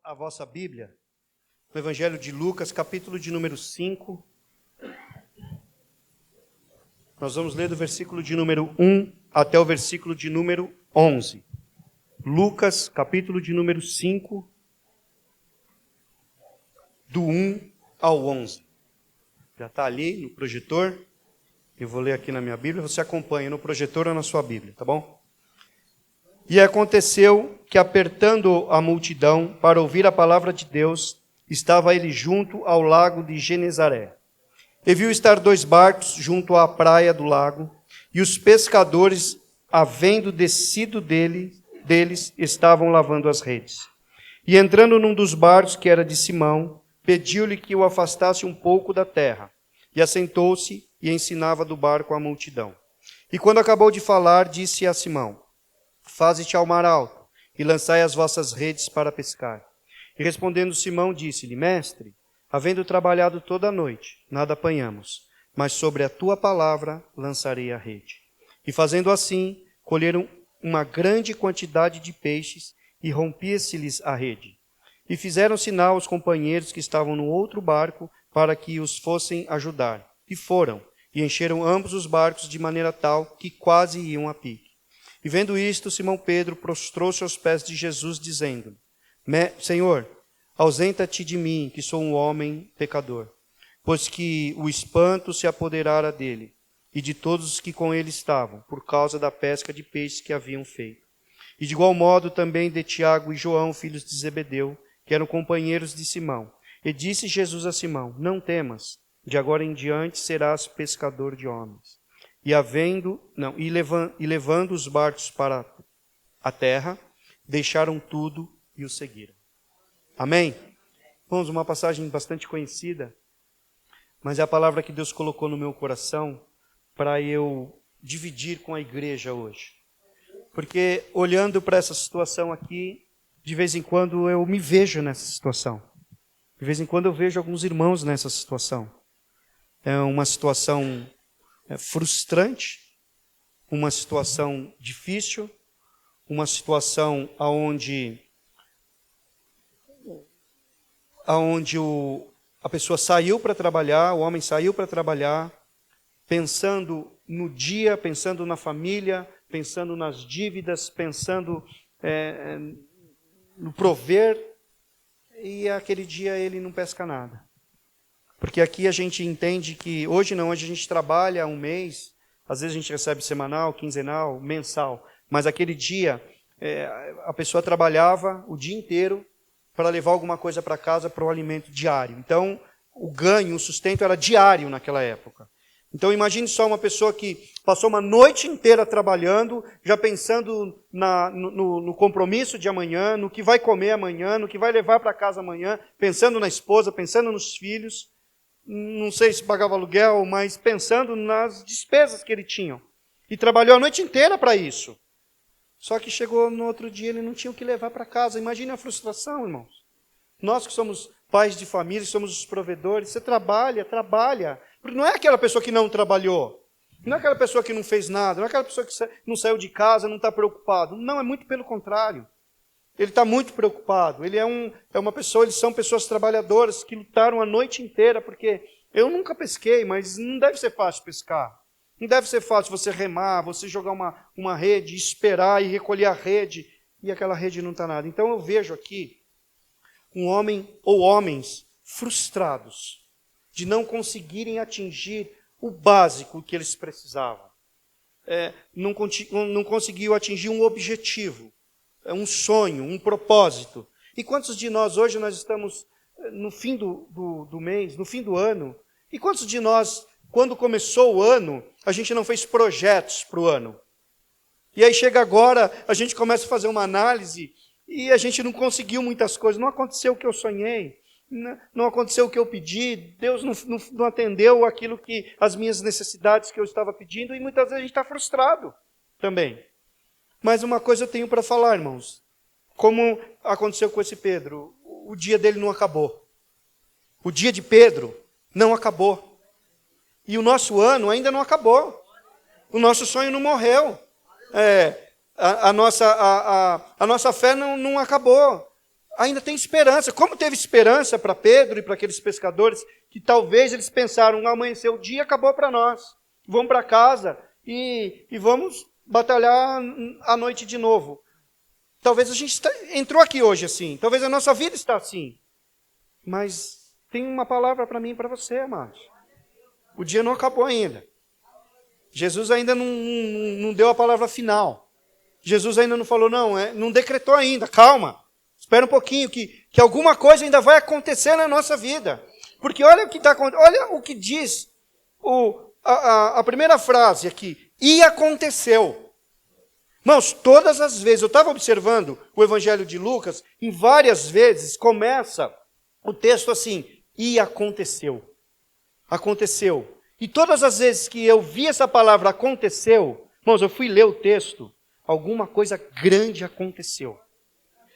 a vossa Bíblia, no Evangelho de Lucas, capítulo de número 5. Nós vamos ler do versículo de número 1 até o versículo de número 11. Lucas, capítulo de número 5, do 1 ao 11. Já está ali no projetor. Eu vou ler aqui na minha Bíblia. Você acompanha no projetor ou na sua Bíblia, tá bom? E aconteceu que, apertando a multidão para ouvir a palavra de Deus, estava ele junto ao lago de Genezaré. E viu estar 2 barcos junto à praia do lago, e os pescadores, havendo descido deles, estavam lavando as redes. E entrando num dos barcos, que era de Simão, pediu-lhe que o afastasse um pouco da terra. E assentou-se e ensinava do barco a multidão. E quando acabou de falar, disse a Simão: Faze-te ao mar alto, e lançai as vossas redes para pescar. E respondendo Simão, disse-lhe: Mestre, havendo trabalhado toda a noite, nada apanhamos, mas sobre a tua palavra lançarei a rede. E fazendo assim, colheram uma grande quantidade de peixes, e rompia-se-lhes a rede. E fizeram sinal aos companheiros que estavam no outro barco, para que os fossem ajudar. E foram, e encheram ambos os barcos de maneira tal que quase iam a pique. E vendo isto, Simão Pedro prostrou-se aos pés de Jesus, dizendo: Senhor, ausenta-te de mim, que sou um homem pecador. Pois que o espanto se apoderara dele, e de todos os que com ele estavam, por causa da pesca de peixes que haviam feito. E de igual modo também de Tiago e João, filhos de Zebedeu, que eram companheiros de Simão. E disse Jesus a Simão: Não temas, de agora em diante serás pescador de homens. E levando os barcos para a terra, deixaram tudo e o seguiram. Amém? Vamos, uma passagem bastante conhecida, mas é a palavra que Deus colocou no meu coração para eu dividir com a igreja hoje. Porque olhando para essa situação aqui, de vez em quando eu me vejo nessa situação. De vez em quando eu vejo alguns irmãos nessa situação. É uma situação frustrante, uma situação difícil, uma situação onde a pessoa saiu para trabalhar, o homem saiu para trabalhar, pensando no dia, pensando na família, pensando nas dívidas, pensando no prover, e aquele dia ele não pesca nada. Porque aqui a gente entende que hoje a gente trabalha um mês, às vezes a gente recebe semanal, quinzenal, mensal, mas aquele dia a pessoa trabalhava o dia inteiro para levar alguma coisa para casa para o alimento diário. Então o ganho, o sustento era diário naquela época. Então imagine só uma pessoa que passou uma noite inteira trabalhando, já pensando no compromisso de amanhã, no que vai comer amanhã, no que vai levar para casa amanhã, pensando na esposa, pensando nos filhos. Não sei se pagava aluguel, mas pensando nas despesas que ele tinha. E trabalhou a noite inteira para isso. Só que chegou no outro dia, ele não tinha o que levar para casa. Imagine a frustração, irmãos. Nós que somos pais de família, somos os provedores, você trabalha. Porque não é aquela pessoa que não trabalhou. Não é aquela pessoa que não fez nada. Não é aquela pessoa que não saiu de casa, não está preocupado. Não, é muito pelo contrário. Ele está muito preocupado. Ele eles são pessoas trabalhadoras que lutaram a noite inteira, porque eu nunca pesquei, mas não deve ser fácil pescar. Não deve ser fácil você remar, você jogar uma rede, esperar e recolher a rede, e aquela rede não está nada. Então eu vejo aqui um homem ou homens frustrados de não conseguirem atingir o básico que eles precisavam. Não conseguiu atingir um objetivo. Um sonho, um propósito. E quantos de nós hoje nós estamos no fim do mês, no fim do ano? E quantos de nós, quando começou o ano, a gente não fez projetos para o ano? E aí chega agora, a gente começa a fazer uma análise e a gente não conseguiu muitas coisas. Não aconteceu o que eu sonhei, não aconteceu o que eu pedi, Deus não atendeu aquilo que as minhas necessidades que eu estava pedindo, e muitas vezes a gente está frustrado também. Mas uma coisa eu tenho para falar, irmãos. Como aconteceu com esse Pedro, o dia dele não acabou. O dia de Pedro não acabou. E o nosso ano ainda não acabou. O nosso sonho não morreu. A nossa fé não acabou. ainda tem esperança. Como teve esperança para Pedro e para aqueles pescadores, que talvez eles pensaram, amanheceu o dia, acabou para nós. Vamos para casa e vamos batalhar à noite de novo. Talvez a gente entrou aqui hoje assim, talvez a nossa vida está assim. Mas tem uma palavra para mim e para você, amados. O dia não acabou ainda. Jesus ainda não deu a palavra final. Jesus ainda não falou, não decretou ainda, calma. Espera um pouquinho, que alguma coisa ainda vai acontecer na nossa vida. Porque olha o que está acontecendo, olha o que diz a primeira frase aqui. E aconteceu. Irmãos, todas as vezes, eu estava observando o Evangelho de Lucas, em várias vezes começa o texto assim, e aconteceu. Aconteceu. E todas as vezes que eu vi essa palavra aconteceu, irmãos, eu fui ler o texto, alguma coisa grande aconteceu.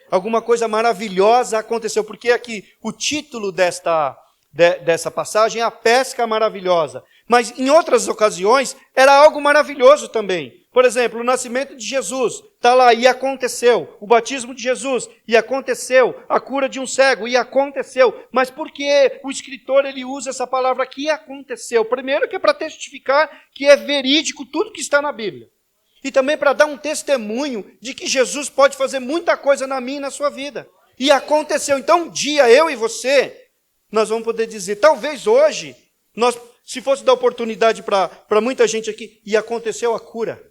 Alguma coisa maravilhosa aconteceu, porque aqui o título dessa passagem é a pesca maravilhosa. Mas em outras ocasiões era algo maravilhoso também. Por exemplo, o nascimento de Jesus, está lá, e aconteceu. O batismo de Jesus, e aconteceu. A cura de um cego, e aconteceu. Mas por que o escritor ele usa essa palavra que aconteceu? Primeiro que é para testificar que é verídico tudo que está na Bíblia. E também para dar um testemunho de que Jesus pode fazer muita coisa na minha e na sua vida. E aconteceu. Então um dia eu e você, nós vamos poder dizer, talvez hoje, se fosse dar oportunidade para muita gente aqui, e aconteceu a cura.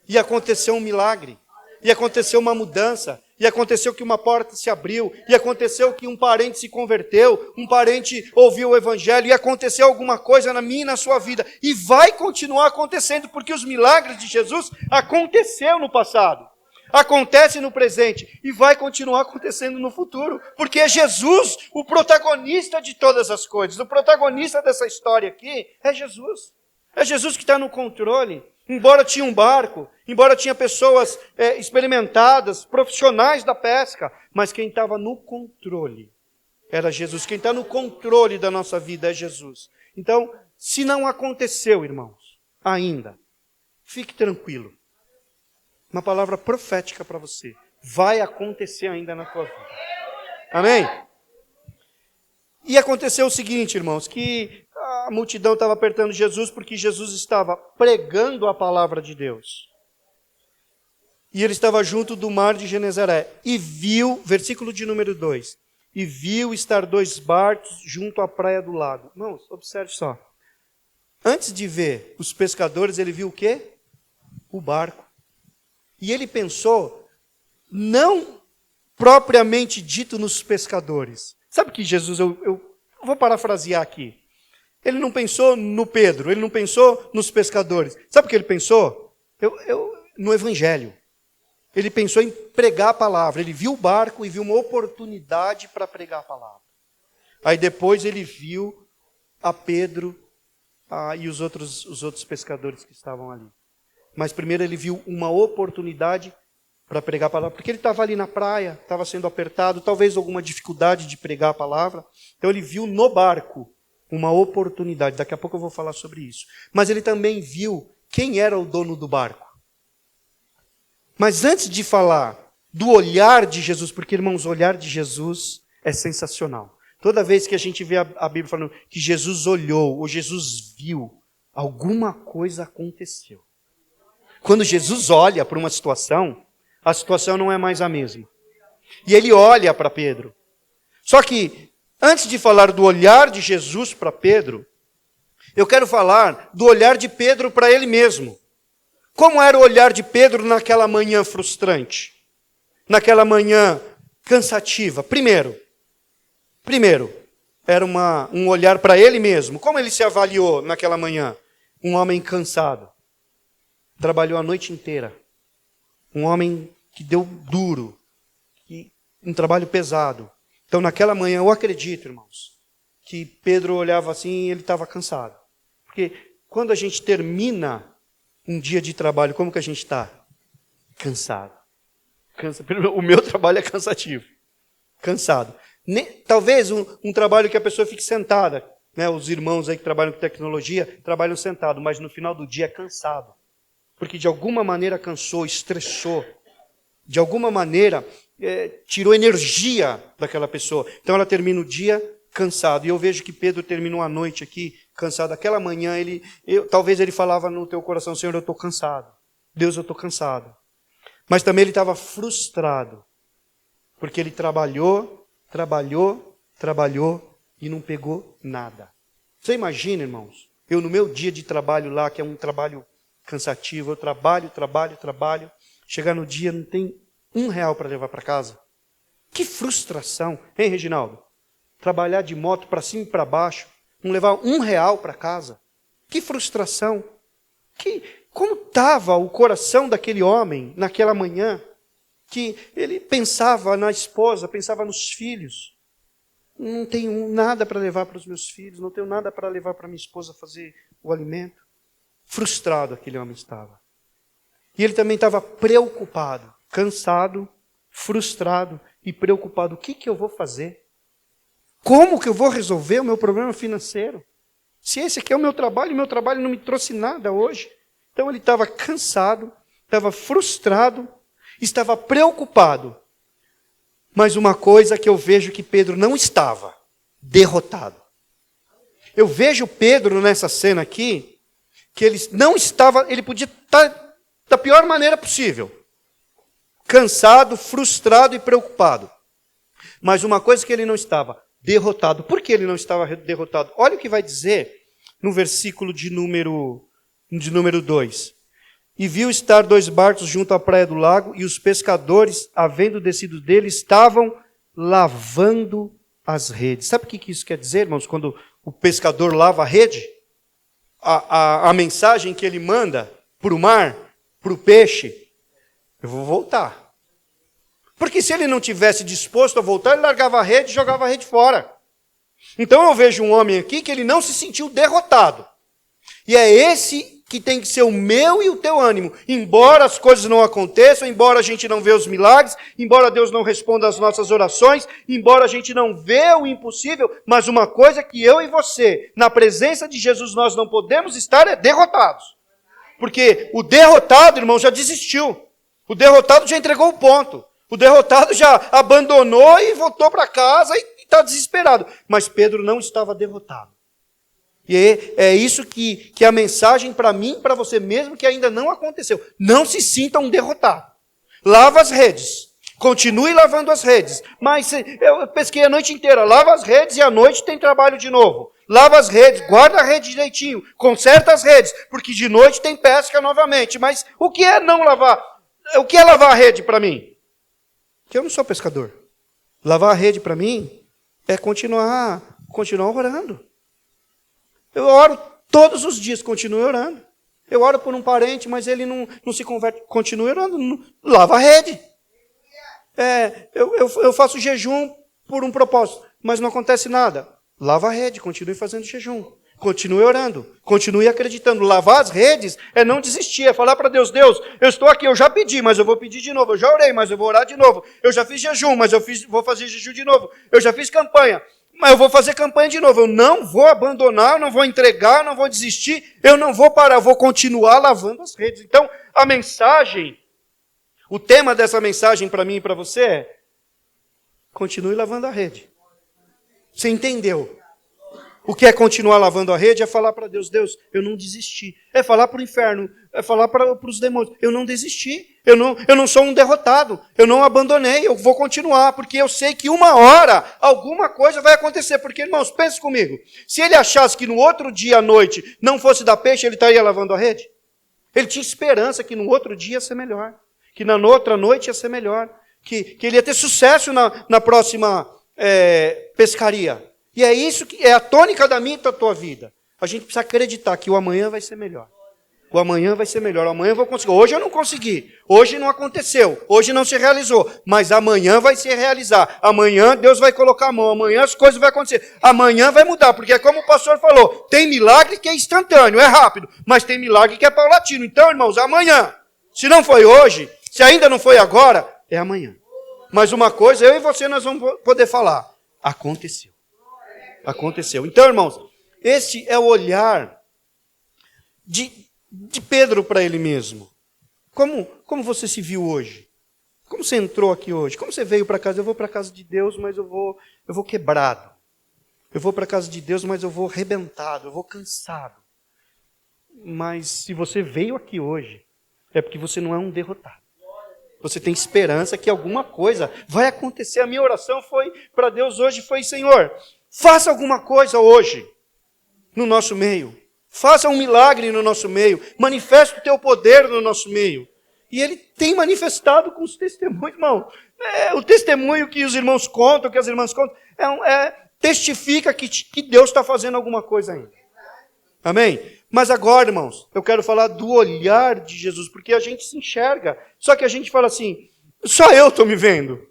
E aconteceu um milagre, e aconteceu uma mudança, e aconteceu que uma porta se abriu, e aconteceu que um parente se converteu, um parente ouviu o Evangelho, e aconteceu alguma coisa na minha e na sua vida. E vai continuar acontecendo, porque os milagres de Jesus aconteceu no passado, acontece no presente, e vai continuar acontecendo no futuro, porque é Jesus o protagonista de todas as coisas. O protagonista dessa história aqui é Jesus. É Jesus que está no controle. Embora tinha um barco, embora tinha pessoas experimentadas, profissionais da pesca, mas quem estava no controle era Jesus. Quem está no controle da nossa vida é Jesus. Então, se não aconteceu, irmãos, ainda, fique tranquilo. Uma palavra profética para você. Vai acontecer ainda na tua vida. Amém? E aconteceu o seguinte, irmãos, que a multidão estava apertando Jesus porque Jesus estava pregando a palavra de Deus. E ele estava junto do mar de Genezaré. E viu, versículo de número 2, e viu estar 2 barcos junto à praia do lago. Irmãos, observe só. Antes de ver os pescadores, ele viu o quê? O barco. E ele pensou, não propriamente dito nos pescadores. Sabe que Jesus, eu vou parafrasear aqui. Ele não pensou no Pedro, ele não pensou nos pescadores. Sabe o que ele pensou? No Evangelho. Ele pensou em pregar a palavra. Ele viu o barco e viu uma oportunidade para pregar a palavra. Aí depois ele viu a Pedro e os outros pescadores que estavam ali. Mas primeiro ele viu uma oportunidade para pregar a palavra, porque ele estava ali na praia, estava sendo apertado, talvez alguma dificuldade de pregar a palavra. Então ele viu no barco uma oportunidade. Daqui a pouco eu vou falar sobre isso. Mas ele também viu quem era o dono do barco. Mas antes de falar do olhar de Jesus, porque, irmãos, o olhar de Jesus é sensacional. Toda vez que a gente vê a Bíblia falando que Jesus olhou, ou Jesus viu, alguma coisa aconteceu. Quando Jesus olha para uma situação, a situação não é mais a mesma. E ele olha para Pedro. Só que, antes de falar do olhar de Jesus para Pedro, eu quero falar do olhar de Pedro para ele mesmo. Como era o olhar de Pedro naquela manhã frustrante? Naquela manhã cansativa? Primeiro, era um olhar para ele mesmo. Como ele se avaliou naquela manhã? Um homem cansado. Trabalhou a noite inteira. Um homem que deu duro. Um trabalho pesado. Então, naquela manhã, eu acredito, irmãos, que Pedro olhava assim e ele estava cansado. Porque quando a gente termina um dia de trabalho, como que a gente está? Cansado. O meu trabalho é cansativo. Cansado. Talvez um trabalho que a pessoa fique sentada. Né? Os irmãos aí que trabalham com tecnologia, trabalham sentado, mas no final do dia é cansado. Porque de alguma maneira cansou, estressou. De alguma maneira tirou energia daquela pessoa. Então ela termina o dia cansado. E eu vejo que Pedro terminou a noite aqui cansado. Aquela manhã, talvez ele falava no teu coração, Senhor, eu estou cansado. Deus, eu estou cansado. Mas também ele estava frustrado. Porque ele trabalhou e não pegou nada. Você imagina, irmãos, eu no meu dia de trabalho lá, que é um trabalho cansativo, eu trabalho, chegar no dia não tem R$1 para levar para casa. Que frustração, hein, Reginaldo? Trabalhar de moto para cima e para baixo, não levar R$1 para casa. Que frustração. Como estava o coração daquele homem naquela manhã, que ele pensava na esposa, pensava nos filhos. Não tenho nada para levar para os meus filhos, não tenho nada para levar para minha esposa fazer o alimento. Frustrado aquele homem estava. E ele também estava preocupado, cansado, frustrado e preocupado. O que eu vou fazer? Como que eu vou resolver o meu problema financeiro? Se esse aqui é o meu trabalho não me trouxe nada hoje. Então ele estava cansado, estava frustrado, estava preocupado. Mas uma coisa que eu vejo que Pedro não estava, derrotado. Eu vejo Pedro nessa cena aqui, que ele não estava, ele podia estar da pior maneira possível. Cansado, frustrado e preocupado. Mas uma coisa que ele não estava, derrotado. Por que ele não estava derrotado? Olha o que vai dizer no versículo de número 2. E viu estar 2 barcos junto à praia do lago, e os pescadores, havendo descido dele, estavam lavando as redes. Sabe o que isso quer dizer, irmãos, quando o pescador lava a rede? A mensagem que ele manda para o mar, para o peixe, eu vou voltar. Porque se ele não tivesse disposto a voltar, ele largava a rede e jogava a rede fora. Então eu vejo um homem aqui que ele não se sentiu derrotado. E é esse que tem que ser o meu e o teu ânimo. Embora as coisas não aconteçam, embora a gente não vê os milagres, embora Deus não responda às nossas orações, embora a gente não vê o impossível, mas uma coisa que eu e você, na presença de Jesus, nós não podemos estar é derrotados. Porque o derrotado, irmão, já desistiu. O derrotado já entregou o ponto. O derrotado já abandonou e voltou para casa e está desesperado. Mas Pedro não estava derrotado. E é isso que a mensagem para mim e para você mesmo que ainda não aconteceu. Não se sinta um derrotado. Lava as redes. Continue lavando as redes. Mas eu pesquei a noite inteira. Lava as redes e à noite tem trabalho de novo. Lava as redes, guarda a rede direitinho. Conserta as redes, porque de noite tem pesca novamente. Mas o que é não lavar? O que é lavar a rede para mim? Que eu não sou pescador. Lavar a rede para mim é continuar orando. Eu oro todos os dias, continuo orando. Eu oro por um parente, mas ele não se converte. Continue orando, lava a rede. Eu faço jejum por um propósito, mas não acontece nada. Lava a rede, continue fazendo jejum. Continue orando, continue acreditando. Lavar as redes é não desistir, é falar para Deus, Deus, eu estou aqui, eu já pedi, mas eu vou pedir de novo. Eu já orei, mas eu vou orar de novo. Eu já fiz jejum, mas vou fazer jejum de novo. Eu já fiz campanha, mas eu vou fazer campanha de novo. Eu não vou abandonar, eu não vou entregar, eu não vou desistir, eu não vou parar, eu vou continuar lavando as redes. Então, a mensagem, o tema dessa mensagem para mim e para você é: continue lavando a rede. Você entendeu? O que é continuar lavando a rede é falar para Deus, Deus, eu não desisti. É falar para o inferno, é falar para os demônios, eu não desisti. Eu não sou um derrotado, eu não abandonei, eu vou continuar, porque eu sei que uma hora alguma coisa vai acontecer. Porque, irmãos, pense comigo, se ele achasse que no outro dia à noite não fosse dar peixe, ele estaria lavando a rede? Ele tinha esperança que no outro dia ia ser melhor, que na outra noite ia ser melhor, que ele ia ter sucesso na próxima pescaria. E é isso que é a tônica da minha e da tua vida. A gente precisa acreditar que o amanhã vai ser melhor. O amanhã vai ser melhor. O amanhã eu vou conseguir. Hoje eu não consegui. Hoje não aconteceu. Hoje não se realizou. Mas amanhã vai se realizar. Amanhã Deus vai colocar a mão. Amanhã as coisas vão acontecer. Amanhã vai mudar. Porque como o pastor falou, tem milagre que é instantâneo, é rápido. Mas tem milagre que é paulatino. Então, irmãos, amanhã. Se não foi hoje, se ainda não foi agora, é amanhã. Mas uma coisa, eu e você, nós vamos poder falar. Aconteceu. Aconteceu. Então, irmãos, este é o olhar de Pedro para ele mesmo. Como você se viu hoje? Como você entrou aqui hoje? Como você veio para casa? Eu vou para a casa de Deus, mas eu vou quebrado. Eu vou para a casa de Deus, mas eu vou arrebentado, eu vou cansado. Mas se você veio aqui hoje, é porque você não é um derrotado. Você tem esperança que alguma coisa vai acontecer. A minha oração foi para Deus hoje, foi: Senhor, faça alguma coisa hoje no nosso meio. Faça um milagre no nosso meio. Manifeste o teu poder no nosso meio. E Ele tem manifestado com os testemunhos, irmão. O testemunho que os irmãos contam, que as irmãs contam, testifica que Deus está fazendo alguma coisa ainda. Amém? Mas agora, irmãos, eu quero falar do olhar de Jesus, porque a gente se enxerga. Só que a gente fala assim: só eu estou me vendo.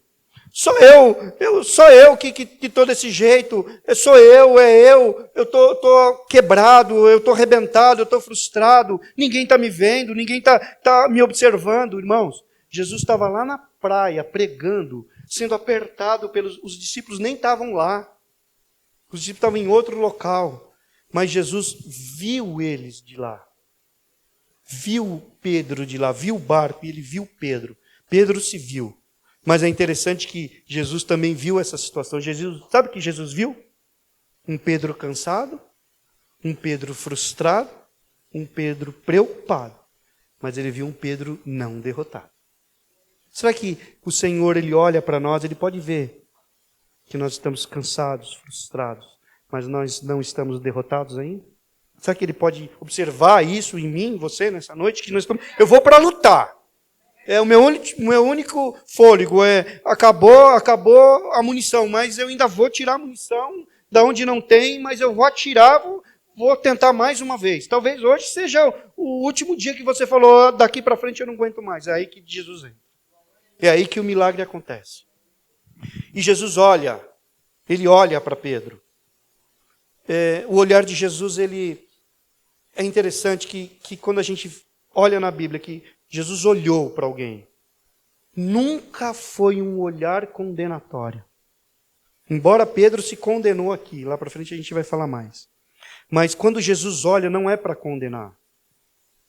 Sou eu que estou desse jeito, eu estou quebrado, eu estou arrebentado, eu estou frustrado, ninguém está me vendo, ninguém está me observando. Irmãos, Jesus estava lá na praia pregando, sendo apertado os discípulos nem estavam lá, os discípulos estavam em outro local, mas Jesus viu eles de lá, viu Pedro de lá, viu o barco e ele viu Pedro. Pedro se viu. Mas é interessante que Jesus também viu essa situação. Sabe o que Jesus viu? Um Pedro cansado, um Pedro frustrado, um Pedro preocupado. Mas ele viu um Pedro não derrotado. Será que o Senhor, Ele olha para nós, Ele pode ver que nós estamos cansados, frustrados, mas nós não estamos derrotados ainda? Será que Ele pode observar isso em mim, em você, nessa noite? Eu vou para lutar. O meu único fôlego acabou a munição, mas eu ainda vou tirar a munição da onde não tem, mas eu vou atirar, vou tentar mais uma vez. Talvez hoje seja o último dia que você falou: daqui para frente eu não aguento mais. É aí que Jesus entra. É aí que o milagre acontece. E Jesus Ele olha para Pedro. O olhar de Jesus, é interessante que quando a gente olha na Bíblia que Jesus olhou para alguém, nunca foi um olhar condenatório. Embora Pedro se condenou aqui, lá para frente a gente vai falar mais. Mas quando Jesus olha, não é para condenar.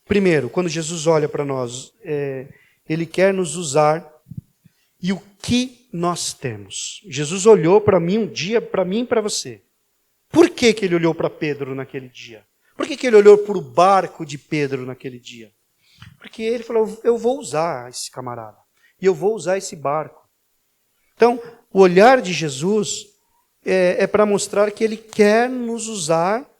Primeiro, quando Jesus olha para nós, Ele quer nos usar e o que nós temos. Jesus olhou para mim um dia, para mim e para você. Por que Ele olhou para Pedro naquele dia? Por que Ele olhou para o barco de Pedro naquele dia? Porque Ele falou: eu vou usar esse camarada. E eu vou usar esse barco. Então, o olhar de Jesus é para mostrar que Ele quer nos usar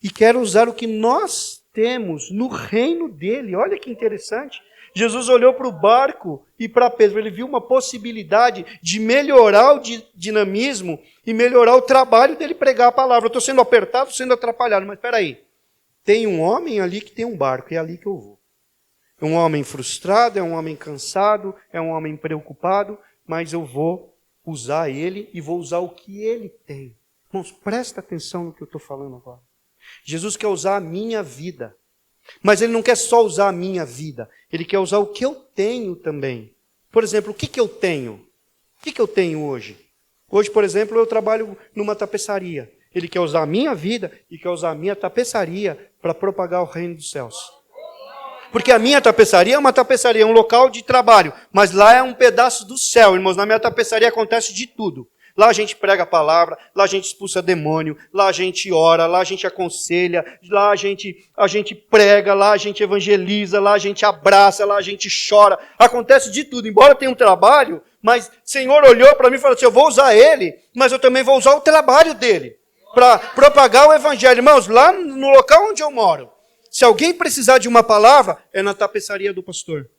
e quer usar o que nós temos no reino dEle. Olha que interessante. Jesus olhou para o barco e para Pedro. Ele viu uma possibilidade de melhorar o dinamismo e melhorar o trabalho dele pregar a palavra. Eu estou sendo apertado, sendo atrapalhado, mas espera aí. Tem um homem ali que tem um barco, é ali que eu vou. É um homem frustrado, é um homem cansado, é um homem preocupado, mas eu vou usar ele e vou usar o que ele tem. Irmãos, presta atenção no que eu estou falando agora. Jesus quer usar a minha vida, mas Ele não quer só usar a minha vida, Ele quer usar o que eu tenho também. Por exemplo, o que eu tenho? O que eu tenho hoje? Hoje, por exemplo, eu trabalho numa tapeçaria. Ele quer usar a minha vida e quer usar a minha tapeçaria para propagar o reino dos céus. Porque a minha tapeçaria é uma tapeçaria, é um local de trabalho, mas lá é um pedaço do céu, irmãos. Na minha tapeçaria acontece de tudo. Lá a gente prega a palavra, lá a gente expulsa demônio, lá a gente ora, lá a gente aconselha, lá a gente prega, lá a gente evangeliza, lá a gente abraça, lá a gente chora. Acontece de tudo. Embora tenha um trabalho, mas o Senhor olhou para mim e falou assim: eu vou usar ele, mas eu também vou usar o trabalho dele para propagar o evangelho. Irmãos, lá no local onde eu moro, se alguém precisar de uma palavra, é na tapeçaria do pastor.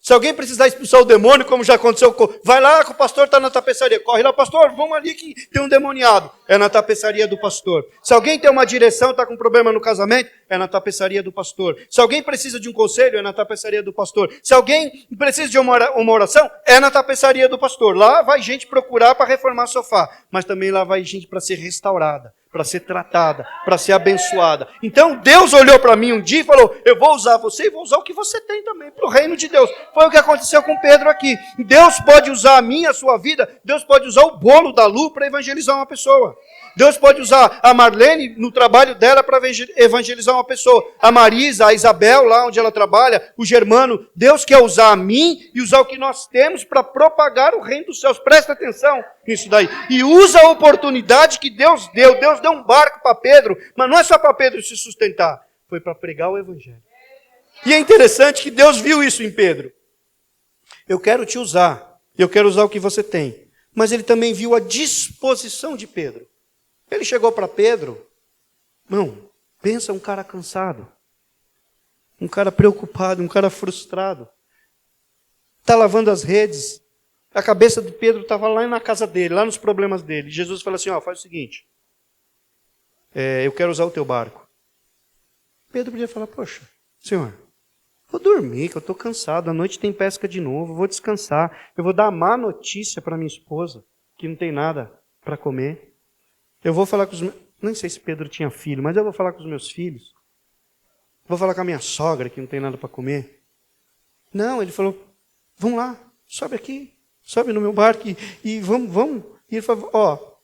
Se alguém precisar expulsar o demônio, como já aconteceu, vai lá que o pastor está na tapeçaria. Corre lá, pastor, vamos ali que tem um demoniado. É na tapeçaria do pastor. Se alguém tem uma direção, está com problema no casamento, é na tapeçaria do pastor. Se alguém precisa de um conselho, é na tapeçaria do pastor. Se alguém precisa de uma oração, é na tapeçaria do pastor. Lá vai gente procurar para reformar sofá, mas também lá vai gente para ser restaurada, para ser tratada, para ser abençoada. Então Deus olhou para mim um dia e falou, eu vou usar você e vou usar o que você tem também para o reino de Deus. Foi o que aconteceu com Pedro aqui. Deus pode usar a minha, a sua vida, Deus pode usar o bolo da Lu para evangelizar uma pessoa. Deus pode usar a Marlene no trabalho dela para evangelizar uma pessoa. A Marisa, a Isabel, lá onde ela trabalha, o Germano. Deus quer usar a mim e usar o que nós temos para propagar o reino dos céus. Presta atenção nisso daí. E usa a oportunidade que Deus deu. Deus deu um barco para Pedro, mas não é só para Pedro se sustentar. Foi para pregar o evangelho. E é interessante que Deus viu isso em Pedro. Eu quero te usar. Eu quero usar o que você tem. Mas ele também viu a disposição de Pedro. Ele chegou para Pedro, irmão, pensa um cara cansado, um cara preocupado, um cara frustrado. Está lavando as redes, a cabeça de Pedro estava lá na casa dele, lá nos problemas dele. Jesus fala assim, faz o seguinte, eu quero usar o teu barco. Pedro podia falar, poxa, Senhor, vou dormir, que eu estou cansado, à noite tem pesca de novo, vou descansar, eu vou dar má notícia para minha esposa, que não tem nada para comer. Eu vou falar com os meus... Nem sei se Pedro tinha filho, mas eu vou falar com os meus filhos. Vou falar com a minha sogra, que não tem nada para comer. Não, ele falou, vamos lá, sobe aqui, sobe no meu barco e vamos. E ele falou,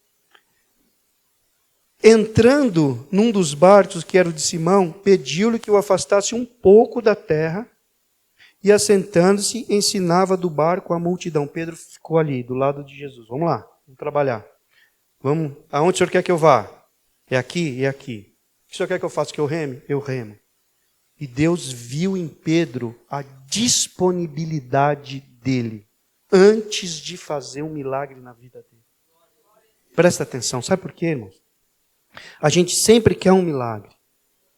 entrando num dos barcos, que era o de Simão, pediu-lhe que o afastasse um pouco da terra e, assentando-se, ensinava do barco a multidão. Pedro ficou ali, do lado de Jesus. Vamos lá, vamos trabalhar. Vamos, aonde o senhor quer que eu vá? É aqui e aqui. O que o senhor quer que eu faça? Que eu reme? Eu remo. E Deus viu em Pedro a disponibilidade dele antes de fazer um milagre na vida dele. Presta atenção, sabe por quê, irmãos? A gente sempre quer um milagre.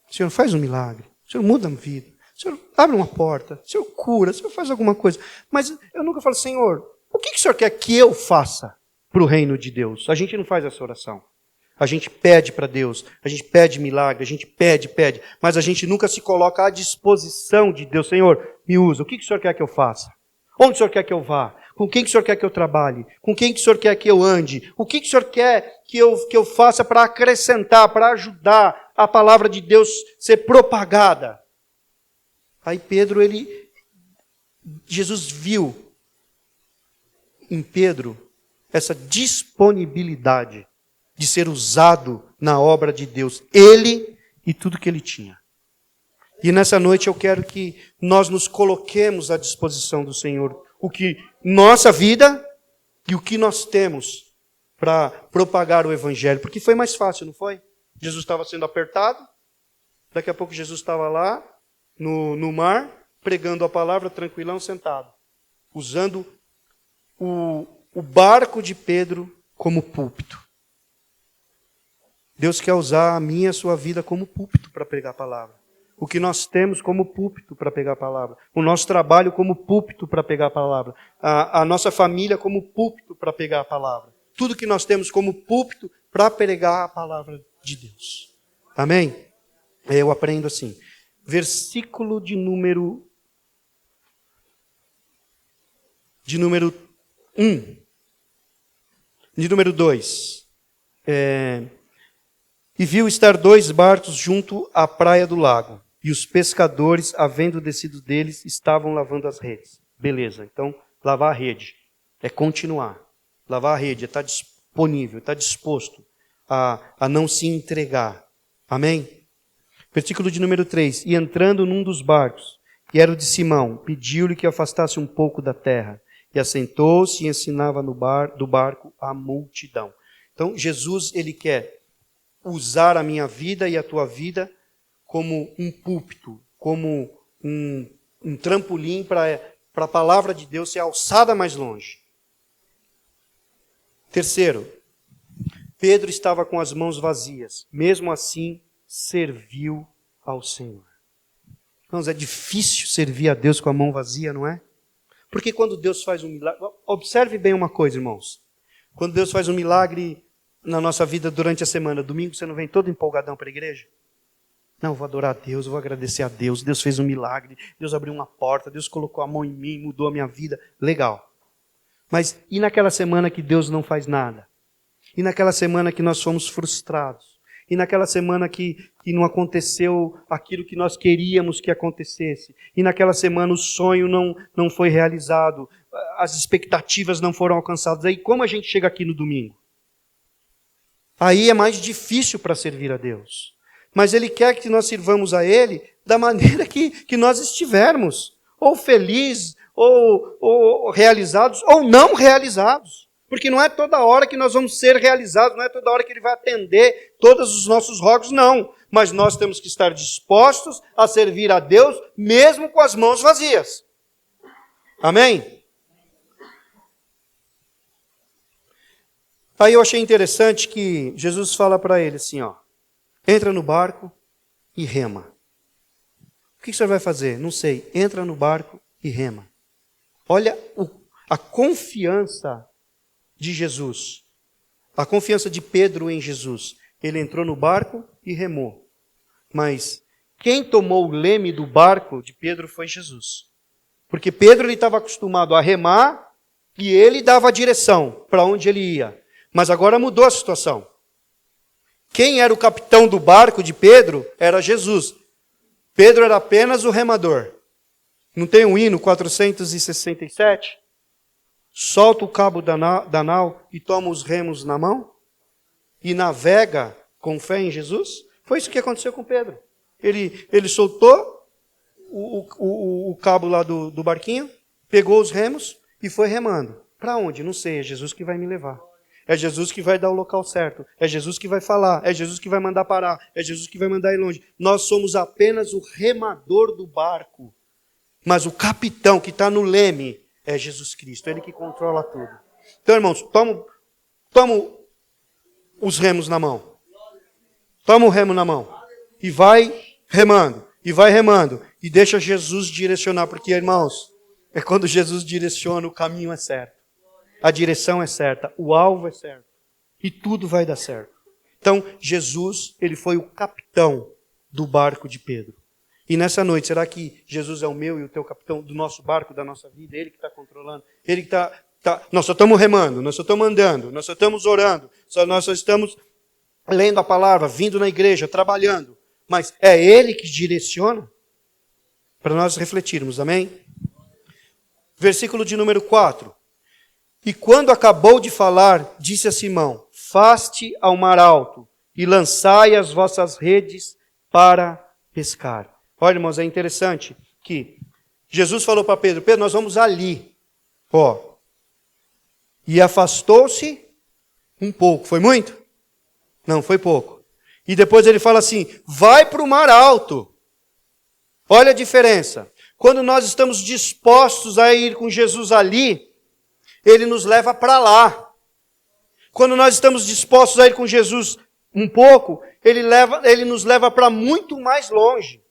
O senhor faz um milagre, o senhor muda a vida, o senhor abre uma porta, o senhor cura, o senhor faz alguma coisa. Mas eu nunca falo, Senhor, o que o senhor quer que eu faça para o reino de Deus? A gente não faz essa oração. A gente pede para Deus, a gente pede milagre, a gente pede, mas a gente nunca se coloca à disposição de Deus. Senhor, me usa, o que o senhor quer que eu faça? Onde o senhor quer que eu vá? Com quem que o senhor quer que eu trabalhe? Com quem que o senhor quer que eu ande? O que o senhor quer que eu faça para acrescentar, para ajudar a palavra de Deus ser propagada? Aí Jesus viu em Pedro essa disponibilidade de ser usado na obra de Deus, ele e tudo que ele tinha. E nessa noite eu quero que nós nos coloquemos à disposição do Senhor, o que nossa vida e o que nós temos para propagar o Evangelho, porque foi mais fácil, não foi? Jesus estava sendo apertado, daqui a pouco Jesus estava lá no mar, pregando a palavra, tranquilão, sentado, usando o barco de Pedro como púlpito. Deus quer usar a minha e a sua vida como púlpito para pregar a palavra. O que nós temos como púlpito para pregar a palavra. O nosso trabalho como púlpito para pregar a palavra. A nossa família como púlpito para pregar a palavra. Tudo que nós temos como púlpito para pregar a palavra de Deus. Amém? Eu aprendo assim. Versículo de número 1. De número 2. E viu estar 2 barcos junto à praia do lago. E os pescadores, havendo descido deles, estavam lavando as redes. Beleza, então lavar a rede é continuar. Lavar a rede é estar disponível, estar disposto a não se entregar. Amém? Versículo de número 3. E entrando num dos barcos, que era o de Simão, pediu-lhe que afastasse um pouco da terra. E assentou-se e ensinava do barco a multidão. Então Jesus, ele quer usar a minha vida e a tua vida como um púlpito, como um trampolim para a palavra de Deus ser alçada mais longe. Terceiro, Pedro estava com as mãos vazias, mesmo assim serviu ao Senhor. Irmãos, é difícil servir a Deus com a mão vazia, não é? Porque quando Deus faz um milagre, observe bem uma coisa, irmãos. Quando Deus faz um milagre na nossa vida durante a semana, domingo você não vem todo empolgadão para a igreja? Não, eu vou adorar a Deus, eu vou agradecer a Deus, Deus fez um milagre, Deus abriu uma porta, Deus colocou a mão em mim, mudou a minha vida, legal. Mas e naquela semana que Deus não faz nada? E naquela semana que nós fomos frustrados? e naquela semana que não aconteceu aquilo que nós queríamos que acontecesse, e naquela semana o sonho não foi realizado, as expectativas não foram alcançadas. Aí como a gente chega aqui no domingo? Aí é mais difícil para servir a Deus. Mas Ele quer que nós sirvamos a Ele da maneira que nós estivermos, ou felizes, ou realizados, ou não realizados. Porque não é toda hora que nós vamos ser realizados, não é toda hora que Ele vai atender todos os nossos rogos, não. Mas nós temos que estar dispostos a servir a Deus, mesmo com as mãos vazias. Amém? Aí eu achei interessante que Jesus fala para ele assim, ó, entra no barco e rema. O que você vai fazer? Não sei. Entra no barco e rema. Olha a confiança de Jesus. A confiança de Pedro em Jesus. Ele entrou no barco e remou. Mas quem tomou o leme do barco de Pedro foi Jesus. Porque Pedro estava acostumado a remar e ele dava a direção para onde ele ia. Mas agora mudou a situação. Quem era o capitão do barco de Pedro era Jesus. Pedro era apenas o remador. Não tem um hino 467? Solta o cabo da nau e toma os remos na mão? E navega com fé em Jesus? Foi isso que aconteceu com Pedro. Ele soltou o cabo lá do barquinho, pegou os remos e foi remando. Para onde? Não sei, é Jesus que vai me levar. É Jesus que vai dar o local certo. É Jesus que vai falar. É Jesus que vai mandar parar. É Jesus que vai mandar ir longe. Nós somos apenas o remador do barco. Mas o capitão que está no leme é Jesus Cristo. Ele que controla tudo. Então, irmãos, toma os remos na mão. Toma o remo na mão. E vai remando. E vai remando. E deixa Jesus direcionar. Porque, irmãos, é quando Jesus direciona, o caminho é certo. A direção é certa, o alvo é certo. E tudo vai dar certo. Então, Jesus, ele foi o capitão do barco de Pedro. E nessa noite, será que Jesus é o meu e o teu capitão do nosso barco, da nossa vida? Ele que está controlando? Ele que está... Nós só estamos remando, nós só estamos andando, nós só estamos orando, nós só estamos lendo a palavra, vindo na igreja, trabalhando. Mas é Ele que direciona? Para nós refletirmos, amém? Versículo de número 4. E quando acabou de falar, disse a Simão, faste ao mar alto e lançai as vossas redes para pescar. Olha, irmãos, é interessante que Jesus falou para Pedro, Pedro, nós vamos ali. Ó. E afastou-se um pouco. Foi muito? Não, foi pouco. E depois ele fala assim, vai para o mar alto. Olha a diferença. Quando nós estamos dispostos a ir com Jesus ali, Ele nos leva para lá. Quando nós estamos dispostos a ir com Jesus um pouco, Ele nos leva para muito mais longe.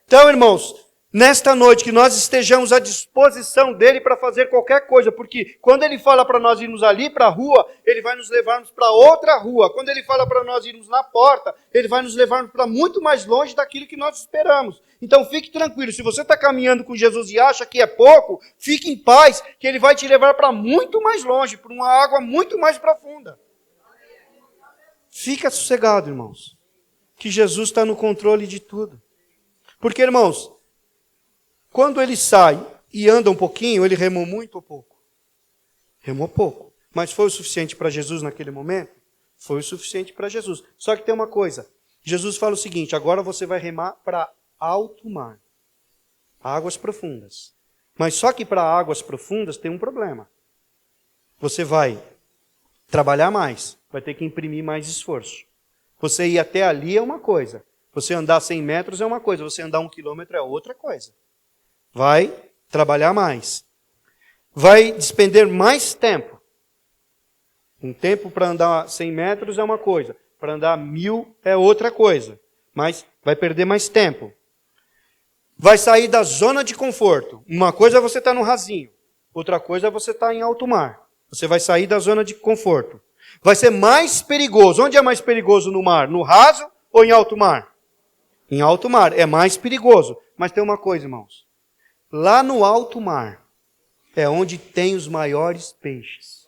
Então, irmãos, nesta noite que nós estejamos à disposição dEle para fazer qualquer coisa, porque quando Ele fala para nós irmos ali para a rua, Ele vai nos levar para outra rua. Quando Ele fala para nós irmos na porta, Ele vai nos levar para muito mais longe daquilo que nós esperamos. Então fique tranquilo, se você está caminhando com Jesus e acha que é pouco, fique em paz, que Ele vai te levar para muito mais longe, para uma água muito mais profunda. Fica sossegado, irmãos, que Jesus está no controle de tudo. Porque, irmãos, quando ele sai e anda um pouquinho, ele remou muito ou pouco? Remou pouco. Mas foi o suficiente para Jesus naquele momento? Foi o suficiente para Jesus. Só que tem uma coisa. Jesus fala o seguinte, agora você vai remar para alto mar. Águas profundas. Mas só que para águas profundas tem um problema. Você vai trabalhar mais. Vai ter que imprimir mais esforço. Você ir até ali é uma coisa. Você andar 100 metros é uma coisa. Você andar 1 quilômetro é outra coisa. Vai trabalhar mais. Vai despender mais tempo. Um tempo para andar 100 metros é uma coisa. Para andar 1000 é outra coisa. Mas vai perder mais tempo. Vai sair da zona de conforto. Uma coisa é você estar no rasinho. Outra coisa é você estar em alto mar. Você vai sair da zona de conforto. Vai ser mais perigoso. Onde é mais perigoso no mar? No raso ou em alto mar? Em alto mar. É mais perigoso. Mas tem uma coisa, irmãos. Lá no alto mar é onde tem os maiores peixes.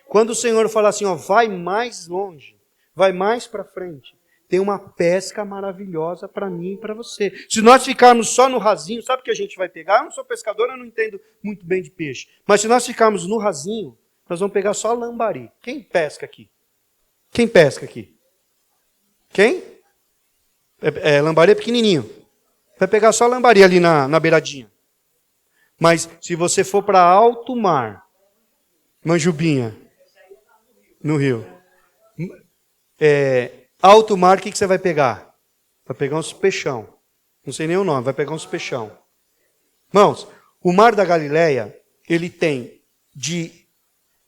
Quando o Senhor fala assim, ó, vai mais longe, vai mais para frente, tem uma pesca maravilhosa para mim e para você. Se nós ficarmos só no rasinho, sabe o que a gente vai pegar? Eu não sou pescador, eu não entendo muito bem de peixe. Mas se nós ficarmos no rasinho, nós vamos pegar só lambari. Quem pesca aqui? Quem pesca aqui? Quem? Lambari é pequenininho. Vai pegar só lambari ali na beiradinha. Mas se você for para alto mar, Manjubinha, no rio, alto mar, o que você vai pegar? Vai pegar uns peixão. Não sei nem o nome, vai pegar uns peixão. Irmãos, o mar da Galileia, ele tem de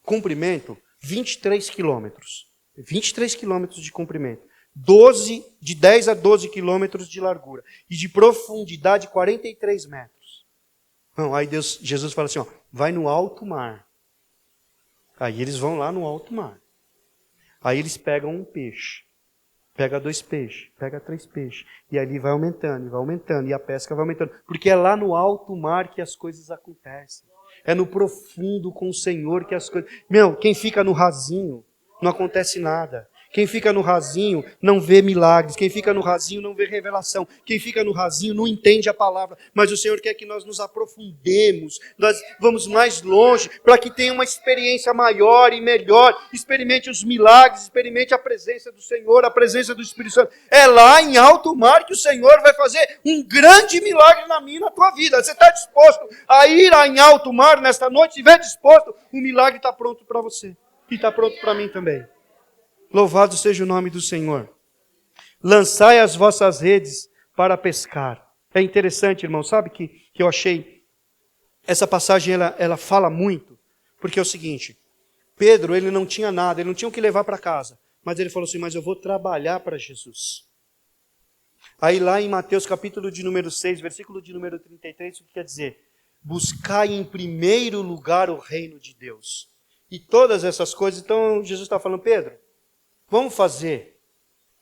comprimento 23 quilômetros. 23 quilômetros de comprimento. De 10 a 12 quilômetros de largura. E de profundidade 43 metros. Não, aí Jesus fala assim, ó, vai no alto mar. Aí eles vão lá no alto mar. Aí eles pegam um peixe. Pega 2 peixes, pega 3 peixes. E ali vai aumentando, e a pesca vai aumentando. Porque é lá no alto mar que as coisas acontecem. É no profundo com o Senhor que as coisas... Quem fica no rasinho, não acontece nada. Quem fica no rasinho não vê milagres. Quem fica no rasinho não vê revelação. Quem fica no rasinho não entende a palavra. Mas o Senhor quer que nós nos aprofundemos. Nós vamos mais longe para que tenha uma experiência maior e melhor. Experimente os milagres, experimente a presença do Senhor, a presença do Espírito Santo. É lá em alto mar que o Senhor vai fazer um grande milagre na minha e na tua vida. Você está disposto a ir lá em alto mar nesta noite? Se estiver disposto, o milagre está pronto para você. E está pronto para mim também. Louvado seja o nome do Senhor. Lançai as vossas redes para pescar. É interessante, irmão, sabe que eu achei... Essa passagem, ela fala muito, porque é o seguinte, Pedro, ele não tinha nada, ele não tinha o que levar para casa, mas ele falou assim, mas eu vou trabalhar para Jesus. Aí lá em Mateus capítulo de número 6, versículo de número 33, o que quer dizer? Buscai em primeiro lugar o reino de Deus. E todas essas coisas, então Jesus está falando, Pedro, vamos fazer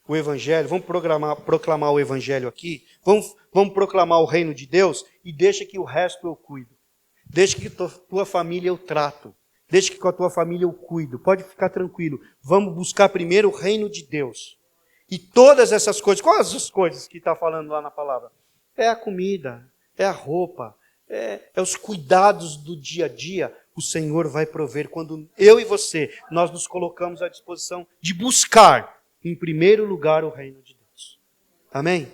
o Evangelho, vamos proclamar o Evangelho aqui, vamos proclamar o reino de Deus e deixa que o resto eu cuido. Deixa que tua família eu trato. Deixa que com a tua família eu cuido. Pode ficar tranquilo. Vamos buscar primeiro o reino de Deus. E todas essas coisas, quais as coisas que está falando lá na palavra? É a comida, é a roupa, é os cuidados do dia a dia. O Senhor vai prover quando eu e você, nós nos colocamos à disposição de buscar, em primeiro lugar, o reino de Deus. Amém?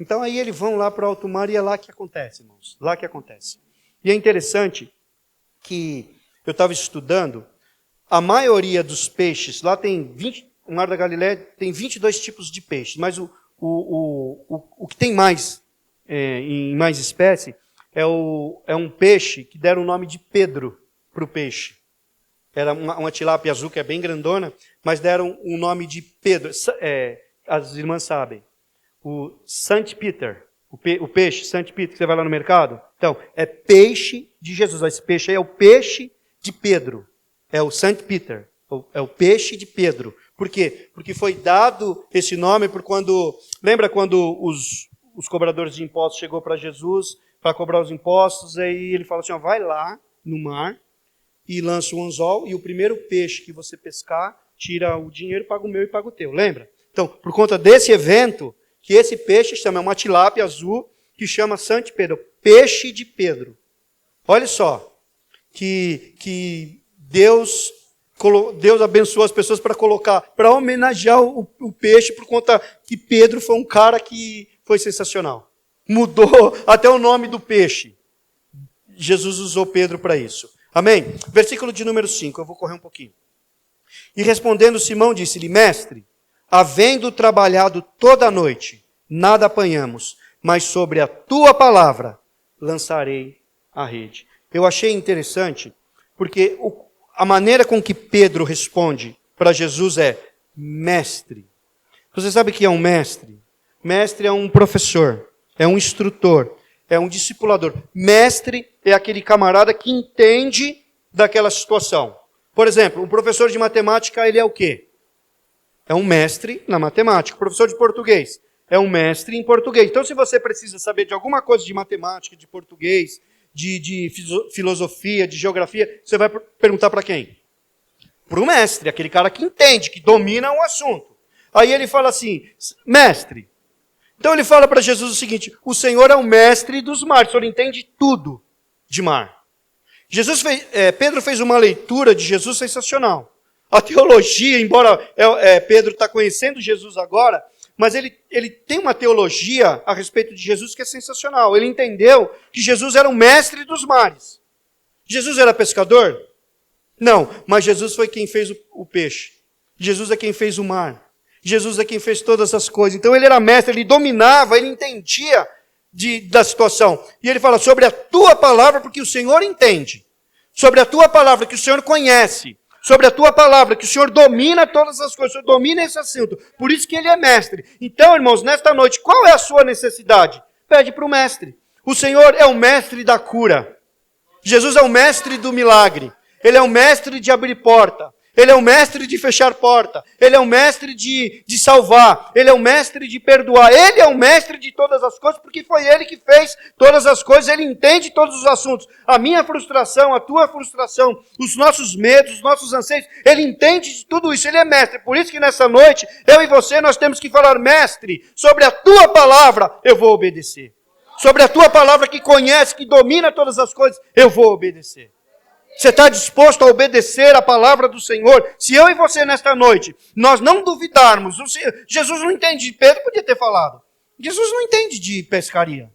Então aí eles vão lá para o alto mar e é lá que acontece, irmãos. Lá que acontece. E é interessante que eu estava estudando, a maioria dos peixes, lá tem o Mar da Galileia tem 22 tipos de peixes, mas o que tem mais, em mais espécie, é um peixe que deram o nome de Pedro para o peixe. Era uma tilápia azul que é bem grandona, mas deram o nome de Pedro. As irmãs sabem. O Saint Peter, o peixe Saint Peter, que você vai lá no mercado. Então, é peixe de Jesus. Esse peixe aí é o peixe de Pedro. É o Saint Peter. É o peixe de Pedro. Por quê? Porque foi dado esse nome por quando... Lembra quando os cobradores de impostos chegou para Jesus para cobrar os impostos? Aí ele fala assim, ó, vai lá no mar e lança o anzol, e o primeiro peixe que você pescar, tira o dinheiro, paga o meu e paga o teu. Lembra? Então, por conta desse evento, que esse peixe chama, é uma tilápia azul, que chama Saint Pedro, peixe de Pedro. Olha só, que Deus abençoou as pessoas para homenagear o peixe, por conta que Pedro foi um cara que foi sensacional. Mudou até o nome do peixe. Jesus usou Pedro para isso. Amém? Versículo de número 5, eu vou correr um pouquinho. E respondendo Simão, disse-lhe, mestre, havendo trabalhado toda a noite, nada apanhamos, mas sobre a tua palavra lançarei a rede. Eu achei interessante, porque a maneira com que Pedro responde para Jesus é, mestre. Você sabe o que é um mestre? Mestre é um professor, é um instrutor, é um discipulador. Mestre é aquele camarada que entende daquela situação. Por exemplo, um professor de matemática, ele é o quê? É um mestre na matemática. O professor de português é um mestre em português. Então, se você precisa saber de alguma coisa de matemática, de português, de filosofia, de geografia, você vai perguntar para quem? Para o mestre, aquele cara que entende, que domina o assunto. Aí ele fala assim, mestre. Então ele fala para Jesus o seguinte, o Senhor é o mestre dos mares, o Senhor entende tudo de mar. Pedro fez uma leitura de Jesus sensacional. A teologia, embora Pedro está conhecendo Jesus agora, mas ele tem uma teologia a respeito de Jesus que é sensacional. Ele entendeu que Jesus era o mestre dos mares. Jesus era pescador? Não, mas Jesus foi quem fez o peixe. Jesus é quem fez o mar. Jesus é quem fez todas as coisas. Então ele era mestre, ele dominava, ele entendia da situação. E ele fala sobre a tua palavra, porque o Senhor entende. Sobre a tua palavra, que o Senhor conhece. Sobre a tua palavra, que o Senhor domina todas as coisas, o Senhor domina esse assunto. Por isso que ele é mestre. Então, irmãos, nesta noite, qual é a sua necessidade? Pede para o mestre. O Senhor é o mestre da cura. Jesus é o mestre do milagre. Ele é o mestre de abrir porta. Ele é o mestre de fechar porta. Ele é o mestre de salvar. Ele é o mestre de perdoar. Ele é o mestre de todas as coisas, porque foi Ele que fez todas as coisas. Ele entende todos os assuntos. A minha frustração, a tua frustração, os nossos medos, os nossos anseios. Ele entende de tudo isso. Ele é mestre. Por isso que nessa noite, eu e você, nós temos que falar, mestre, sobre a tua palavra, eu vou obedecer. Sobre a tua palavra que conhece, que domina todas as coisas, eu vou obedecer. Você está disposto a obedecer a palavra do Senhor? Se eu e você nesta noite, nós não duvidarmos, Jesus não entende, Pedro podia ter falado, Jesus não entende de pescaria,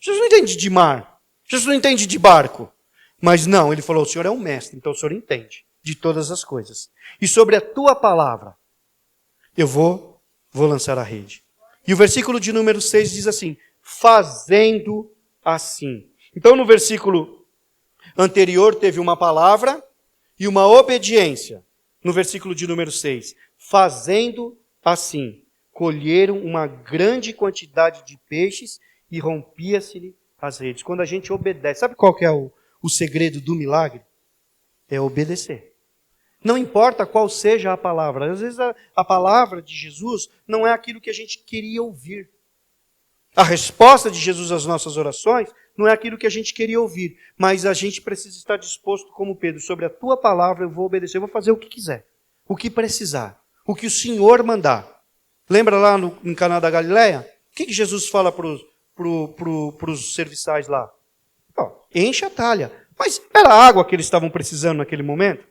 Jesus não entende de mar, Jesus não entende de barco, mas não, ele falou, o Senhor é um mestre, então o Senhor entende de todas as coisas. E sobre a tua palavra, eu vou lançar a rede. E o versículo de número 6 diz assim, fazendo assim. Então no versículo anterior teve uma palavra e uma obediência. No versículo de número 6. Fazendo assim, colheram uma grande quantidade de peixes e rompia-se-lhe as redes. Quando a gente obedece, sabe qual que é o segredo do milagre? É obedecer. Não importa qual seja a palavra. Às vezes a palavra de Jesus não é aquilo que a gente queria ouvir. A resposta de Jesus às nossas orações não é aquilo que a gente queria ouvir, mas a gente precisa estar disposto, como Pedro, sobre a tua palavra eu vou obedecer, eu vou fazer o que quiser, o que precisar, o que o Senhor mandar. Lembra lá em Caná da Galileia? O que Jesus fala para os serviçais lá? Enche a talha. Mas era a água que eles estavam precisando naquele momento?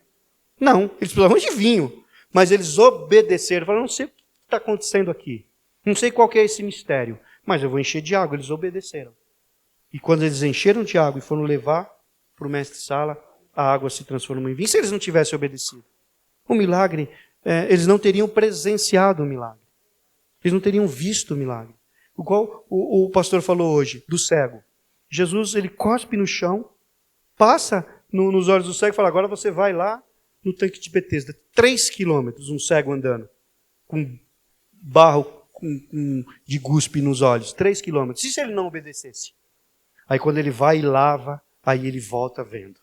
Não, eles precisavam de vinho. Mas eles obedeceram, falaram, não sei o que está acontecendo aqui, não sei qual que é esse mistério, mas eu vou encher de água. Eles obedeceram. E quando eles encheram de água e foram levar para o mestre-sala, a água se transformou em vinho. Se eles não tivessem obedecido, o milagre, eles não teriam presenciado o milagre. Eles não teriam visto o milagre. Igual o pastor falou hoje, do cego. Jesus, ele cospe no chão, passa nos olhos do cego e fala, agora você vai lá no tanque de Betesda. 3 quilômetros, um cego andando, com barro de guspe nos olhos. 3 quilômetros. E se ele não obedecesse? Aí quando ele vai e lava, aí ele volta vendo.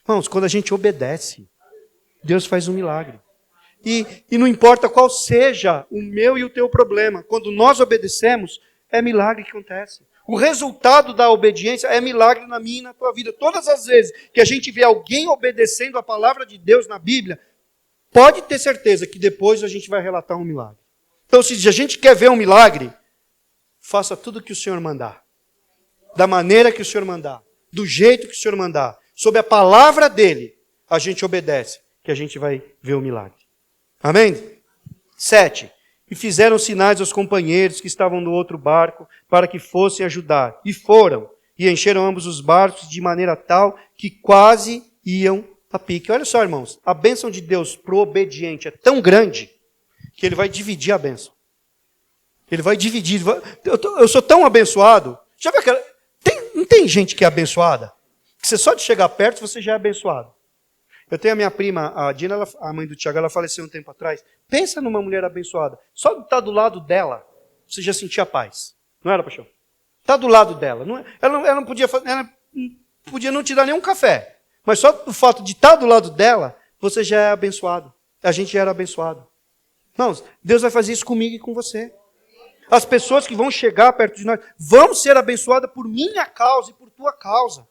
Irmãos, quando a gente obedece, Deus faz um milagre. E não importa qual seja o meu e o teu problema, quando nós obedecemos, é milagre que acontece. O resultado da obediência é milagre na minha e na tua vida. Todas as vezes que a gente vê alguém obedecendo a palavra de Deus na Bíblia, pode ter certeza que depois a gente vai relatar um milagre. Então, se a gente quer ver um milagre, faça tudo o que o Senhor mandar. Da maneira que o Senhor mandar. Do jeito que o Senhor mandar. Sob a palavra dele, a gente obedece, que a gente vai ver o milagre. Amém? 7. E fizeram sinais aos companheiros que estavam no outro barco, para que fossem ajudar. E foram, e encheram ambos os barcos de maneira tal que quase iam a pique. Olha só, irmãos, a bênção de Deus para o obediente é tão grande, que ele vai dividir a bênção. Ele vai dividir. Eu sou tão abençoado. Já viu aquela... Não tem gente que é abençoada? Que você só de chegar perto, você já é abençoado. Eu tenho a minha prima, a Dina, a mãe do Tiago, ela faleceu um tempo atrás. Pensa numa mulher abençoada. Só de estar do lado dela, você já sentia paz. Não era, paixão? Está do lado dela. Ela não podia não te dar nenhum café. Mas só o fato de estar do lado dela, você já é abençoado. A gente já era abençoado. Irmãos, Deus vai fazer isso comigo e com você. As pessoas que vão chegar perto de nós vão ser abençoadas por minha causa e por tua causa.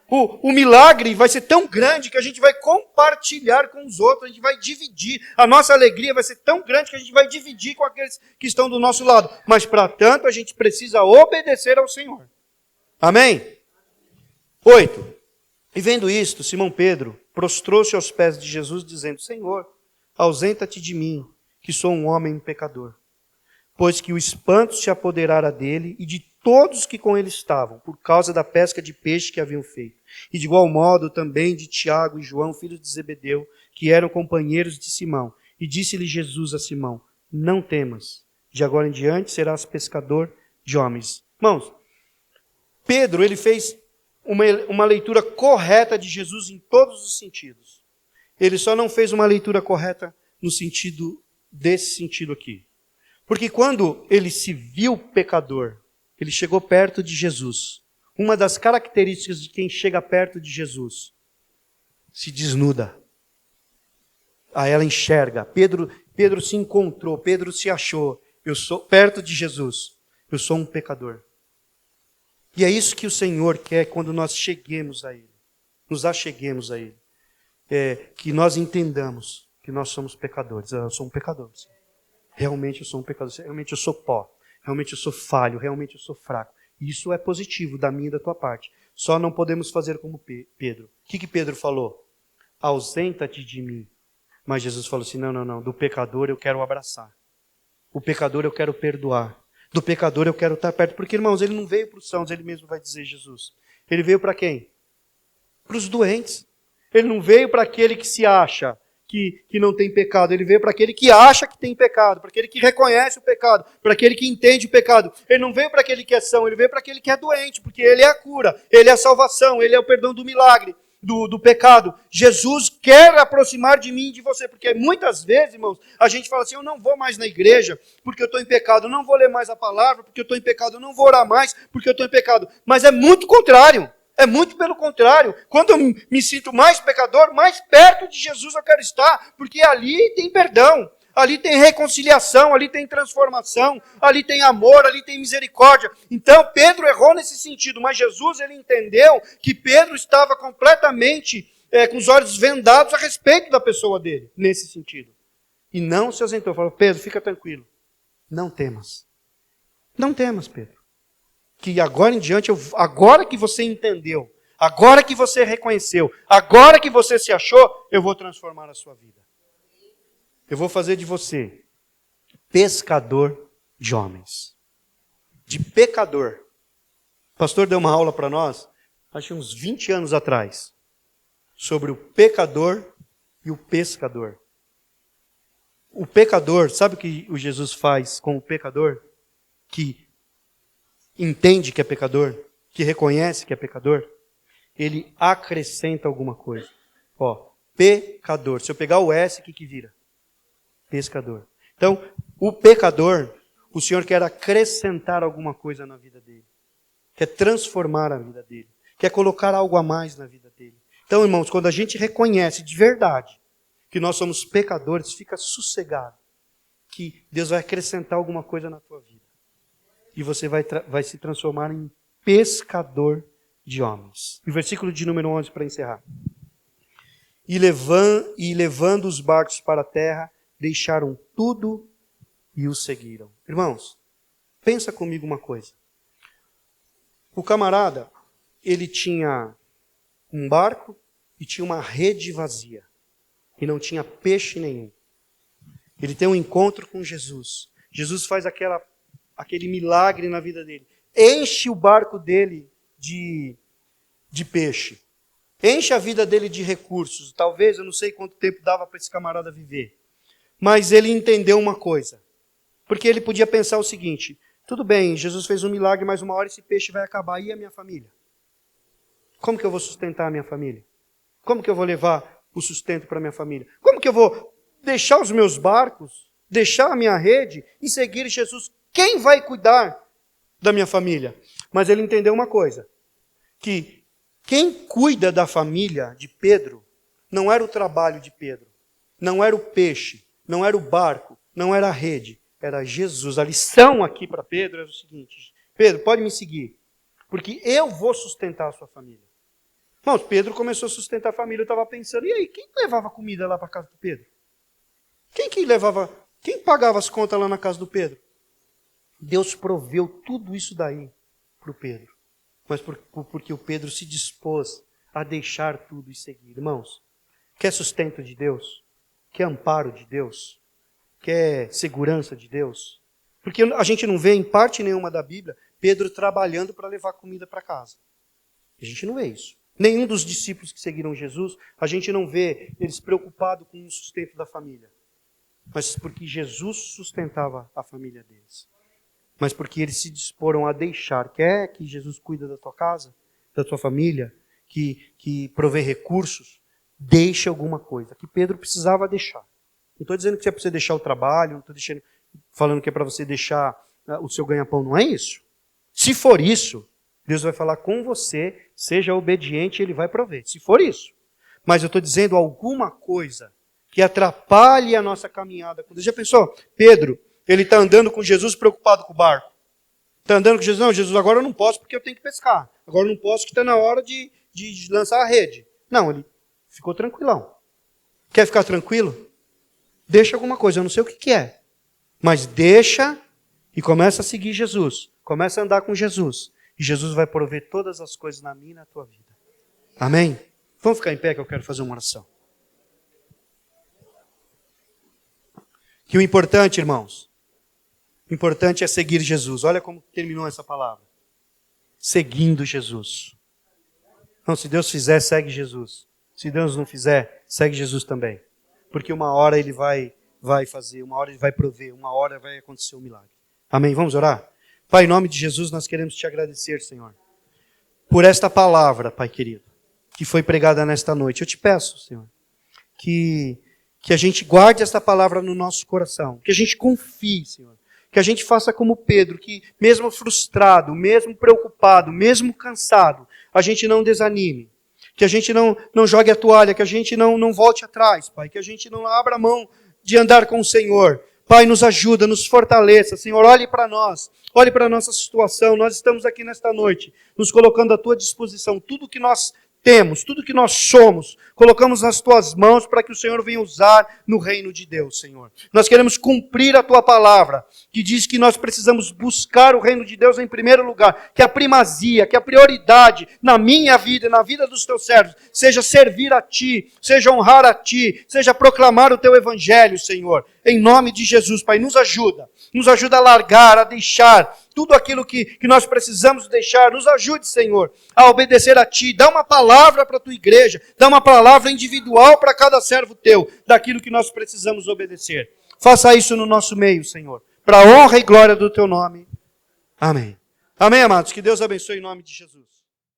O milagre vai ser tão grande que a gente vai compartilhar com os outros, a gente vai dividir. A nossa alegria vai ser tão grande que a gente vai dividir com aqueles que estão do nosso lado. Mas, para tanto, a gente precisa obedecer ao Senhor. Amém? 8. E vendo isto, Simão Pedro prostrou-se aos pés de Jesus, dizendo: Senhor, ausenta-te de mim, que sou um homem pecador. Pois que o espanto se apoderara dele e de todos que com ele estavam, por causa da pesca de peixe que haviam feito. E de igual modo também de Tiago e João, filhos de Zebedeu, que eram companheiros de Simão. E disse-lhe Jesus a Simão: não temas, de agora em diante serás pescador de homens. Irmãos, Pedro, ele fez uma leitura correta de Jesus em todos os sentidos. Ele só não fez uma leitura correta no sentido desse sentido aqui. Porque quando ele se viu pecador, ele chegou perto de Jesus. Uma das características de quem chega perto de Jesus, se desnuda. Aí ela enxerga. Pedro se encontrou, Pedro se achou. Eu sou perto de Jesus. Eu sou um pecador. E é isso que o Senhor quer quando nós cheguemos a Ele. Nos acheguemos a Ele. Que nós entendamos que nós somos pecadores. Eu sou um pecador. Realmente eu sou um pecador. Realmente eu sou pó. Realmente eu sou falho. Realmente eu sou fraco. Isso é positivo da minha e da tua parte. Só não podemos fazer como Pedro. O que Pedro falou? Ausenta-te de mim. Mas Jesus falou assim, não. Do pecador eu quero abraçar. O pecador eu quero perdoar. Do pecador eu quero estar perto. Porque, irmãos, ele não veio para os sãos, ele mesmo vai dizer, Jesus. Ele veio para quem? Para os doentes. Ele não veio para aquele que se acha que não tem pecado. Ele veio para aquele que acha que tem pecado. Para aquele que reconhece o pecado. Para aquele que entende o pecado. Ele não veio para aquele que é são, ele veio para aquele que é doente. Porque ele é a cura, ele é a salvação, ele é o perdão do milagre. Do pecado. Jesus quer aproximar de mim e de você, porque muitas vezes, irmãos, a gente fala assim, eu não vou mais na igreja porque eu estou em pecado, eu não vou ler mais a palavra porque eu estou em pecado, eu não vou orar mais porque eu estou em pecado. Mas é muito contrário, é muito pelo contrário. Quando eu me sinto mais pecador, mais perto de Jesus eu quero estar, porque ali tem perdão. Ali tem reconciliação, ali tem transformação, ali tem amor, ali tem misericórdia. Então Pedro errou nesse sentido, mas Jesus ele entendeu que Pedro estava completamente com os olhos vendados a respeito da pessoa dele, nesse sentido. E não se ausentou, falou, Pedro, fica tranquilo, não temas. Não temas, Pedro. Que agora em diante, agora que você entendeu, agora que você reconheceu, agora que você se achou, eu vou transformar a sua vida. Eu vou fazer de você pescador de homens. De pecador. O pastor deu uma aula para nós, acho que uns 20 anos atrás, sobre o pecador e o pescador. O pecador, sabe o que o Jesus faz com o pecador? Que entende que é pecador, que reconhece que é pecador, ele acrescenta alguma coisa. Ó, pecador. Se eu pegar o S, o que vira? Pescador. Então, o pecador, o Senhor quer acrescentar alguma coisa na vida dele. Quer transformar a vida dele. Quer colocar algo a mais na vida dele. Então, irmãos, quando a gente reconhece de verdade que nós somos pecadores, fica sossegado. Que Deus vai acrescentar alguma coisa na tua vida. E você vai se transformar em pescador de homens. E o versículo de número 11 para encerrar. E levando os barcos para a terra, deixaram tudo e o seguiram. Irmãos, pensa comigo uma coisa. O camarada, ele tinha um barco e tinha uma rede vazia. E não tinha peixe nenhum. Ele tem um encontro com Jesus. Jesus faz aquele milagre na vida dele. Enche o barco dele de peixe. Enche a vida dele de recursos. Talvez, eu não sei quanto tempo dava para esse camarada viver. Mas ele entendeu uma coisa. Porque ele podia pensar o seguinte, tudo bem, Jesus fez um milagre, mas uma hora esse peixe vai acabar. E a minha família? Como que eu vou sustentar a minha família? Como que eu vou levar o sustento para a minha família? Como que eu vou deixar os meus barcos, deixar a minha rede e seguir Jesus? Quem vai cuidar da minha família? Mas ele entendeu uma coisa, que quem cuida da família de Pedro não era o trabalho de Pedro, não era o peixe, não era o barco, não era a rede, era Jesus. A lição aqui para Pedro era o seguinte, Pedro, pode me seguir, porque eu vou sustentar a sua família. Irmãos, Pedro começou a sustentar a família, eu estava pensando, e aí, quem levava comida lá para a casa do Pedro? Quem pagava as contas lá na casa do Pedro? Deus proveu tudo isso daí para o Pedro. Mas porque o Pedro se dispôs a deixar tudo e seguir. Irmãos, quer sustento de Deus? Quer amparo de Deus? Quer segurança de Deus? Porque a gente não vê em parte nenhuma da Bíblia Pedro trabalhando para levar comida para casa. A gente não vê isso. Nenhum dos discípulos que seguiram Jesus, a gente não vê eles preocupados com o sustento da família. Mas porque Jesus sustentava a família deles. Mas porque eles se disporam a deixar. Quer que Jesus cuida da tua casa, da tua família, que provê recursos, deixe alguma coisa. Que Pedro precisava deixar. Não estou dizendo que é para você deixar o trabalho, não estou falando que é para você deixar o seu ganha-pão, não é isso. Se for isso, Deus vai falar com você, seja obediente e Ele vai prover. Se for isso. Mas eu estou dizendo alguma coisa que atrapalhe a nossa caminhada com Deus. Já pensou? Pedro, ele está andando com Jesus preocupado com o barco. Está andando com Jesus, não, Jesus, agora eu não posso porque eu tenho que pescar. Agora eu não posso que está na hora de lançar a rede. Não, ele ficou tranquilão. Quer ficar tranquilo? Deixa alguma coisa, eu não sei o que é. Mas deixa e começa a seguir Jesus. Começa a andar com Jesus. E Jesus vai prover todas as coisas na minha e na tua vida. Amém? Vamos ficar em pé que eu quero fazer uma oração. Que o importante, irmãos, o importante é seguir Jesus. Olha como terminou essa palavra. Seguindo Jesus. Não, se Deus fizer, segue Jesus. Se Deus não fizer, segue Jesus também. Porque uma hora Ele vai fazer, uma hora Ele vai prover, uma hora vai acontecer um milagre. Amém? Vamos orar? Pai, em nome de Jesus, nós queremos Te agradecer, Senhor, por esta palavra, Pai querido, que foi pregada nesta noite. Eu Te peço, Senhor, que a gente guarde esta palavra no nosso coração, que a gente confie, Senhor, que a gente faça como Pedro, que mesmo frustrado, mesmo preocupado, mesmo cansado, a gente não desanime, que a gente não jogue a toalha, que a gente não volte atrás, Pai, que a gente não abra mão de andar com o Senhor. Pai, nos ajuda, nos fortaleça, Senhor, olhe para nós, olhe para a nossa situação, nós estamos aqui nesta noite, nos colocando à Tua disposição, tudo que nós temos, tudo que nós somos, colocamos nas Tuas mãos para que o Senhor venha usar no reino de Deus, Senhor. Nós queremos cumprir a Tua palavra, que diz que nós precisamos buscar o reino de Deus em primeiro lugar, que a primazia, que a prioridade na minha vida e na vida dos Teus servos, seja servir a Ti, seja honrar a Ti, seja proclamar o Teu evangelho, Senhor. Em nome de Jesus, Pai, nos ajuda a largar, a deixar tudo aquilo que nós precisamos deixar. Nos ajude, Senhor, a obedecer a Ti. Dá uma palavra para a Tua igreja, dá uma palavra individual para cada servo Teu, daquilo que nós precisamos obedecer. Faça isso no nosso meio, Senhor, para a honra e glória do Teu nome. Amém. Amém, amados. Que Deus abençoe em nome de Jesus.